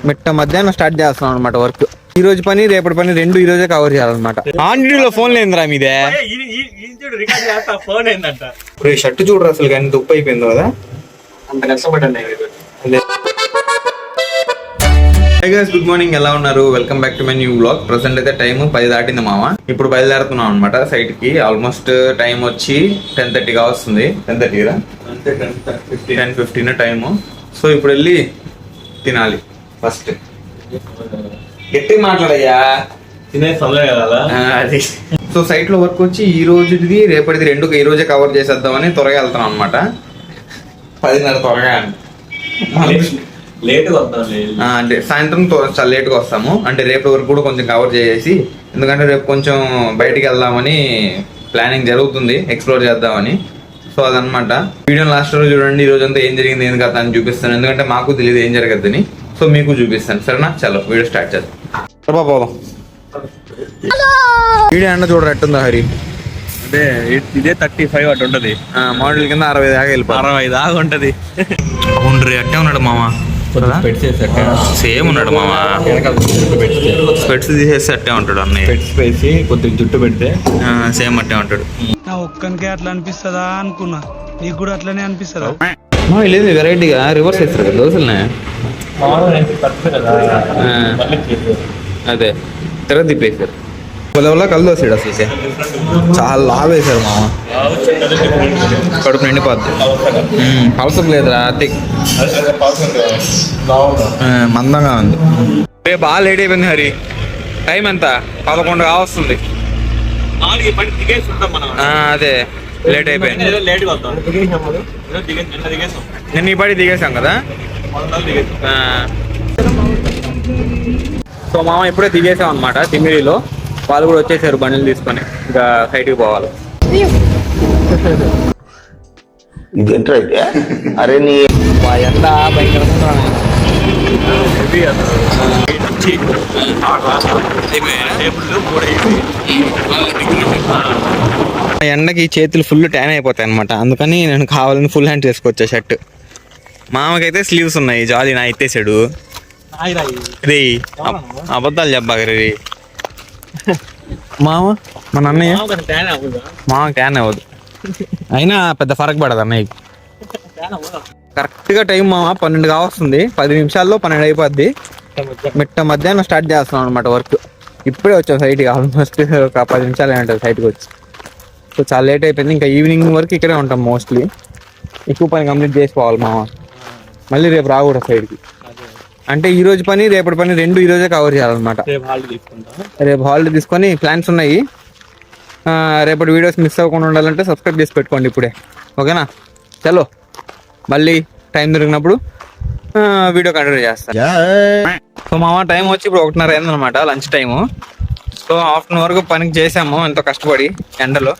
మిట్ట మధ్యాహ్నం స్టార్ట్ చేస్తున్నాం అనమాట వర్క్. ఈ రోజు పని రేపటి పని రెండు ఈ రోజే కవర్ చేయాలన్నమాట. ఆంటీలో ఫోన్ లేదురా మీదే. ఇప్పుడు షర్ట్ చూడరు అసలు కానీ దుప్పు అయిపోయింది కదా. అంత కష్టపడ్డాను. Hi guys, good morning. ఎలా ఉన్నారు? Welcome back to my new vlog. Present అయితే టైం 10 దాటింది మామ. ఇప్పుడు బయలుదేరుతున్నాం అనమాట సైట్ కి. ఆల్మోస్ట్ టైం వచ్చి 10:30గా వస్తుంది. 10:30 10:15 టైము. సో ఇప్పుడు వెళ్ళి తినాలి. ఫస్ట్ గట్టి మాట్లాడయ్యా, తినేస్తాంలే కదా అది. సో సైట్ లో వర్క్ వచ్చి ఈ రోజుది రేపటిది రెండు ఈ రోజే కవర్ చేసేద్దామని త్వరగా వెళ్తున్నాం అనమాట. 10:30 త్వరగా లేట్ అంటే సాయంత్రం చాలా లేట్గా వస్తాము. అంటే రేపు వరకు కూడా కొంచెం కవర్ చేసేసి, ఎందుకంటే రేపు కొంచెం బయటికి వెళ్దామని ప్లానింగ్ జరుగుతుంది, ఎక్స్ప్లోర్ చేద్దామని. సో అదనమాట. వీడియో లాస్ట్ రోజు చూడండి. ఈ రోజు అంతా ఏం జరిగింది ఏం కదా అని చూపిస్తాను, ఎందుకంటే మాకు తెలియదు ఏం జరగద్దని. సో మీకు చూపిస్తాను, సరేనా? చలో వీడియో స్టార్ట్ చేద్దాం. పోదాం. వీడియో అన్న చూడరు ఎట్టుందా హరి. అదే ఇదే 35 అటు ఉంటది. మోడల్ కింద 60 దాకా వెళ్ళిపోయి 60 దాకా ఉంటది. అవును, అట్టే ఉన్నాడు మామ. సేమ్ ఉన్నాడు మామ. స్పెట్స్ తీసేసి అట్టే ఉంటాడు అన్నయ్య. స్పెట్స్ వేసి కొద్దిగా జుట్టు పెడితే సేమ్ అట్టే ఉంటాడు. ఒక్కనికే అట్లా అనిపిస్తుందా అనుకున్నా, నీకు కూడా అట్లనే అనిపిస్తుందా? లేదు, వెరైటీగా రివర్స్ చేస్తారు కదా దోశలనే. అదే తెర తిప్పేసారు. పొలవల్ల కళ్ళు దోసాడు అసలు. చాలా లావ్ వేశారు మామ. కడుపు నిండిపోద్ది. అవసరం లేదురా, మందంగా ఉంది. బాగా లేట్ అయిపోయింది హరి. టైం ఎంత? 11 కావస్తుంది. అదే లేట్ అయిపోయింది. నేను ఈ పాటి దిగేసాం కదా. సో మామ ఇప్పుడే దిగేసాం అనమాట తిమ్మిరిలో. వాళ్ళు కూడా వచ్చేసారు బండ్లు తీసుకొని. ఇంకా సైట్కి పోవాలి. అరే నీ ఎంత భయంకరంగా ఎండకి చేతులు ఫుల్ ట్యాన్ అయిపోతాయి అనమాట. అందుకని నేను కావాలని ఫుల్ హ్యాండ్ చేసుకొచ్చా షర్ట్. మామకైతే స్లీవ్స్ ఉన్నాయి. జాలీ నా ఎత్తేసాడు. ఇది అబద్ధాలు చెప్పాగరి మామ. మన అన్నయ్య మామ ట్యాన్ అవ్వదు, అయినా పెద్ద ఫరక్ పడదు అన్నయ్యకి. కరెక్ట్గా టైం మామ 12 కావస్తుంది. 10 నిమిషాల్లో 12 అయిపోద్ది. మిట్ట మధ్యాహ్నం స్టార్ట్ చేస్తున్నాం అనమాట వర్క్. ఇప్పుడే వచ్చాం సైట్కి. ఆల్మోస్ట్ ఒక 10 నిమిషాలు ఉంటుంది సైట్కి వచ్చి. సో చాలా లేట్ అయిపోయింది. ఇంకా ఈవినింగ్ వరకు ఇక్కడే ఉంటాం మోస్ట్లీ. ఎక్కువ పని కంప్లీట్ చేసుకోవాలి మామ. మళ్ళీ రేపు రాకూడదు సైడ్కి. అంటే ఈ రోజు పని రేపటి పని రెండు ఈ రోజే కవర్ చేయాలన్నమాట. రేపు హాలిడే తీసుకొని ప్లాన్స్ ఉన్నాయి. రేపటి వీడియోస్ మిస్ అవ్వకుండా ఉండాలంటే సబ్స్క్రైబ్ చేసి పెట్టుకోండి ఇప్పుడే, ఓకేనా? చలో మళ్ళీ టైం దొరికినప్పుడు వీడియో కంటిన్యూ చేస్తాను. సో మామ టైం వచ్చి ఇప్పుడు 1:30 అయిందనమాట, లంచ్ టైము. సో ఆఫ్టర్నూన్ వరకు పనికి చేసాము ఎంతో కష్టపడి ఎండలో.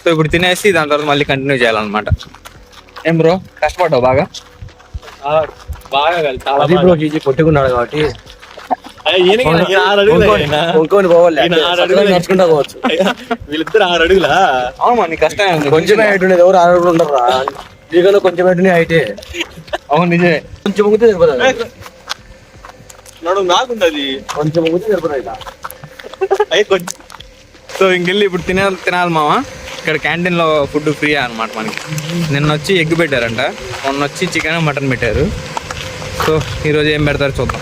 సో ఇప్పుడు తినేసి దాని తర్వాత మళ్ళీ కంటిన్యూ చేయాలన్నమాట. ఏం బ్రో కష్టపడ్డావు బాగా? కొట్టుకున్నాడు కాబట్టి వీళ్ళిద్దరు 6 అడుగులా. అవును, నీ కష్టం కొంచెం హైట్ ఉండేది. ఎవరు 6 అడుగులు ఉండరా? నీకన్నా కొంచెం హైట్ హైటే. అవును నిజమే. కొంచెం ముగ్గుతే సరిపోతుంది. నాకుంది కొంచెం ముగ్గుతే సరిపోతుంది కొంచెం. సో ఇంకెళ్ళి ఇప్పుడు తినాలి మామ. ఇక్కడ క్యాంటీన్లో ఫుడ్ ఫ్రీ అనమాట మనకి. నిన్న వచ్చి ఎగ్ పెట్టారంట, మొన్న వచ్చి చికెన్ మటన్ పెట్టారు. సో ఈరోజు ఏం పెడతారో చూద్దాం.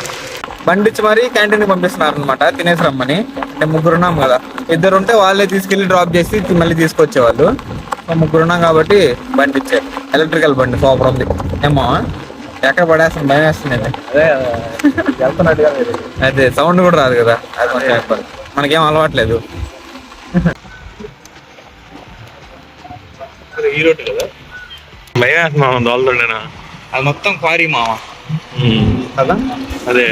బండి ఇచ్చి మరీ క్యాంటీన్కి పంపిస్తున్నారు అనమాట తినేసి రమ్మని. అంటే 3 ఉన్నాం కదా, 2 ఉంటే వాళ్ళే తీసుకెళ్ళి డ్రాప్ చేసి మళ్ళీ తీసుకొచ్చేవాళ్ళు. సో 3 ఉన్నాం కాబట్టి బండి ఇచ్చారు. ఎలక్ట్రికల్ బండి సూపర్ ఉంది. ఏమో ఎక్కడ పడేస్తాను, భయం వేస్తుంది. అదే సౌండ్ కూడా రాదు కదా, అది కొంచెం ఇబ్బంది. మనకేం అలవాట్లేదు. భయం వేస్తుంది మామ దోలుతుండేనా. అది మొత్తం క్వారీ మామ కదా. అదే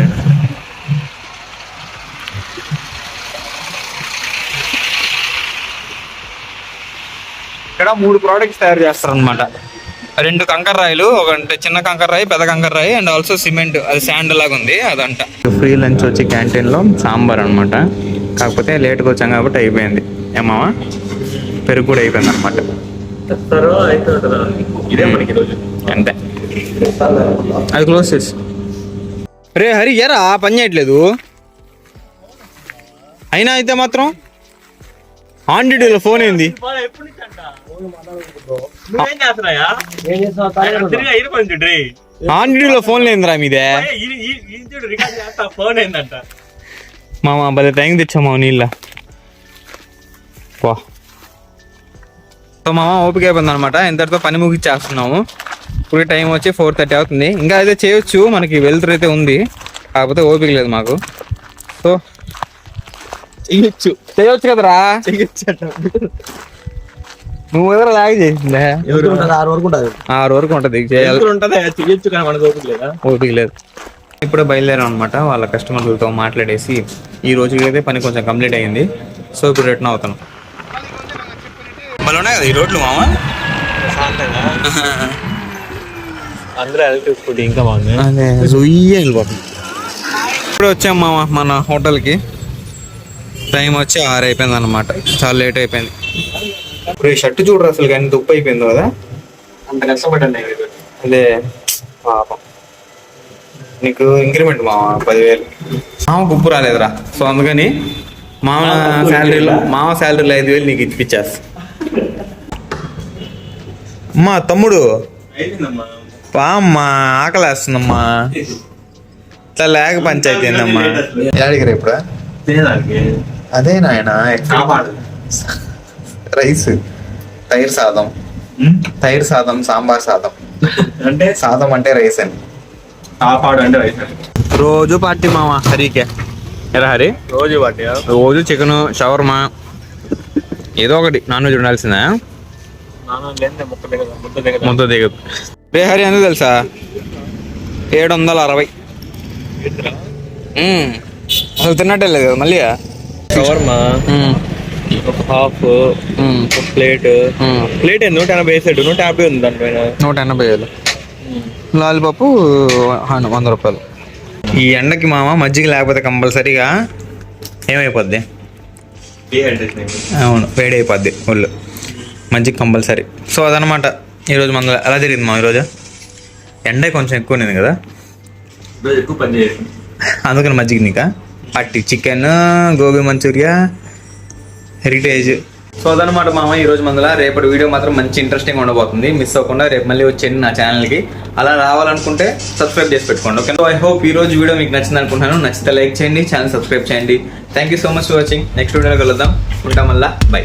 ఇక్కడ 3 ప్రోడక్ట్స్ తయారు చేస్తారు అనమాట. 2 కంకర రాయిలు, ఒకటి చిన్న కంకర రాయి, పెద్ద కంకర రాయి, అండ్ ఆల్సో సిమెంట్. అది శాండ్ లాగా ఉంది అదంట. ఫ్రీ లంచ్ వచ్చి క్యాంటీన్లో సాంబార్ అనమాట. కాకపోతే లేట్గా వచ్చాం కాబట్టి అయిపోయింది. ఏమావా పెరుగు కూడా అయిపోయింది అనమాట. ఇదే మనకి రోజు అంతే. అది క్లోజ్ చేసి రే హరి ఎరా పని చేయట్లేదు అయినా అయితే మాత్రం ఆన్ డ్యూటీలో ఫోన్ ఏంది ఆన్ డ్యూటీలో ఫోన్ లేదురా మీదే మామ భలే టైం తెచ్చామా నీళ్ళ సో మామ ఓపిక అయిపోయింది అనమాట ఇంతటితో పని ముగిచ్చేస్తున్నాము ఇప్పుడు టైం వచ్చి 4:30 అవుతుంది ఇంకా అయితే చేయొచ్చు మనకి వెలుతురు అయితే ఉంది కాకపోతే ఓపిక లేదు మాకు సో చేయొచ్చు కదరా నువ్వు ఎదురు లాగా చేసిందే 6 వరకు ఉంటది చేయొచ్చు కానీ మనకు ఓపిక లేదా ఓపిక లేదు ఇప్పుడు బయలుదేరాం అనమాట వాళ్ళ కస్టమర్లతో మాట్లాడేసి ఈ రోజు అయితే పని కొంచెం కంప్లీట్ అయ్యింది సో ఇప్పుడు రిటర్న్ అవుతాను ఉన్నాయి కదా ఈ రోడ్లు మామ అందులో ఎలక్ట్రిక్ స్కూటీ ఇంకా బాగుంది ఇప్పుడు వచ్చాం మామ మన హోటల్కి టైం వచ్చి 6 అయిపోయింది అనమాట చాలా లేట్ అయిపోయింది ఇప్పుడు ఈ షర్ట్ చూడరు అసలు కానీ దుప్పు అయిపోయింది కదా అంత కష్టపడ్డాను అదే పాపం నీకు ఇంక్రిమెంట్ మామ 10,000 మామ గుప్పు రాలేదురా సో అందుకని మామ శాలరీలో 5,000 నీకు ఇప్పించేస్తా అమ్మా తమ్ముడు అమ్మా ఆకలేస్తుందమ్మా ఇట్లా లేక పంచాయతీ ఏందమ్మా అడిగారు ఇప్పుడు అదే నాయన రైస్ తైర్ సాదం సాంబార్ సాదం అంటే సాదం అంటే రైస్ అని కాపాడు అంటే రైస్ రోజు పార్టీ మామ హరికే ఎరా హరి రోజు వాటి రోజు చికెన్ షవర్మా ఏదో ఒకటి నాన్ వెజ్ ఉండాల్సిందా ముద్ద దిగదు రే హరి ఎందుకు తెలుసా 760 అసలు తిన్నట్టే లేదు కదా మళ్ళీ షవర్మా ఒక హాఫ్ ఒక ప్లేట్ 180 వేసాడు 150 ఉంది దానిపైన 180 లాలీపాపు 100 రూపాయలు ఈ ఎండకి మామ మజ్జిగ లేకపోతే కంపల్సరీగా ఏమైపోద్ది అవును వేడి అయిపోద్ది ఒళ్ళు మజ్జిగ కంపల్సరీ సో అదనమాట ఈరోజు మన ఎలా జరిగింది మా ఈరోజు ఎండ కొంచెం ఎక్కువ ఉంది కదా ఎక్కువ పని చేయాలి అందుకని మజ్జిగ నీకా పట్టి chicken gobi manchurian Heritage so అదనమాట మామ ఈరోజు మందుల రేపటి వీడియో మాత్రం మంచి ఇంట్రెస్టింగ్ ఉండబోతుంది మిస్ అవ్వకుండా రేపు మళ్ళీ వచ్చేయండి నా ఛానల్కి అలా రావాలనుకుంటే సబ్స్క్రైబ్ చేసి పెట్టుకోండి ఓకే ఐ హోప్ ఈ రోజు వీడియో మీకు నచ్చింది అనుకుంటున్నాను నచ్చితే లైక్ చేయండి ఛానల్ సబ్స్క్రైబ్ చేయండి thank you so much for watching next వీడియోలో కలుద్దాం ఉంటాం మళ్ళా బై